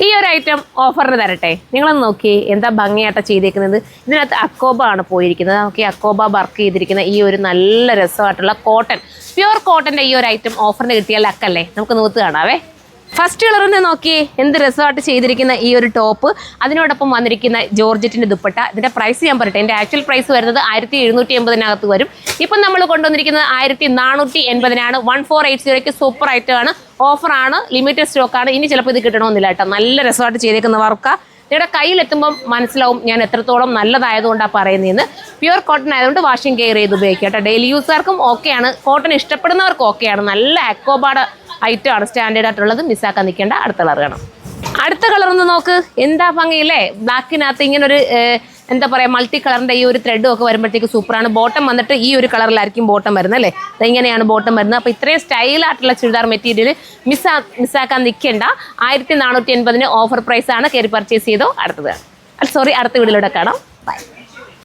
ഈ ഒരു ഐറ്റം ഓഫറിന് തരട്ടെ. നിങ്ങളൊന്ന് നോക്കി എന്താ ഭംഗിയായിട്ട് ചെയ്തേക്കുന്നത്. ഇതിനകത്ത് അക്കോബ ആണ് പോയിരിക്കുന്നത്. നമുക്ക് അക്കോബ വർക്ക് ചെയ്തിരിക്കുന്ന ഈ ഒരു നല്ല രസമായിട്ടുള്ള കോട്ടൺ, പ്യുവർ കോട്ടൻ്റെ ഈ ഒരു ഐറ്റം ഓഫറിന് കിട്ടിയാൽ അക്കല്ലേ. നമുക്ക് നൂത്ത് കാണാവേ. ഫസ്റ്റ് കളറിന് നോക്കി എന്ത് രസമായിട്ട് ചെയ്തിരിക്കുന്ന ഈ ഒരു ടോപ്പ്, അതിനോടൊപ്പം വന്നിരിക്കുന്ന ജോർജറ്റിൻ്റെ ദുപ്പട്ട. ഇതിൻ്റെ പ്രൈസ് ഞാൻ പറയട്ടെ. എൻ്റെ ആക്ച്വൽ പ്രൈസ് വരുന്നത് 1780 വരും. ഇപ്പം നമ്മൾ കൊണ്ടുവന്നിരിക്കുന്നത് 1480 1480 സൂപ്പർ ഐറ്റമാണ്. ഓഫറാണ്, ലിമിറ്റഡ് സ്റ്റോക്കാണ്. ഇനി ചിലപ്പോൾ ഇത് കിട്ടണമെന്നില്ല കേട്ടോ. നല്ല രസമായിട്ട് ചെയ്തേക്കുന്ന വർക്കാണ്. നിങ്ങളുടെ കയ്യിലെത്തുമ്പം മനസ്സിലാവും ഞാൻ എത്രത്തോളം നല്ലതായതുകൊണ്ടാണ് പറയുന്നതെന്ന്. പ്യുവർ കോട്ടൺ ആയതുകൊണ്ട് വാഷിംഗ് കെയർ ചെയ്ത് ഉപയോഗിക്കുക കേട്ടോ. ഡെയിലി യൂസുകാർക്കും ഓക്കെയാണ്, കോട്ടൺ ഇഷ്ടപ്പെടുന്നവർക്കും ഓക്കെയാണ്. നല്ല അക്കോബാഡ് ഐറ്റം ആണ്, സ്റ്റാൻഡേർഡ് ആയിട്ടുള്ളത്. മിസ്സാക്കാൻ നിൽക്കേണ്ട. അടുത്ത കളർ കാണാം. അടുത്ത കളർ ഒന്ന് നോക്ക്, എന്താ ഭംഗിയില്ലേ. ബ്ലാക്കിനകത്ത് ഇങ്ങനെ ഒരു എന്താ പറയുക, മൾട്ടി കളറിൻ്റെ ഈ ഒരു ത്രെഡും ഒക്കെ വരുമ്പോഴത്തേക്ക് സൂപ്പറാണ്. ബോട്ടം വന്നിട്ട് ഈ ഒരു ബോട്ടം വരുന്നത് അല്ലേ. ഇങ്ങനെയാണ് ബോട്ടം വരുന്നത്. അപ്പോൾ ഇത്രയും സ്റ്റൈലായിട്ടുള്ള ചുരിദാർ മെറ്റീരിയൽ മിസ്സാക്കാൻ നിൽക്കേണ്ട. 1480 ഓഫർ പ്രൈസാണ്. കയറി പർച്ചേസ് ചെയ്തോ. അടുത്ത വീഡിയോയിലൂടെ കാണാം. ബൈ.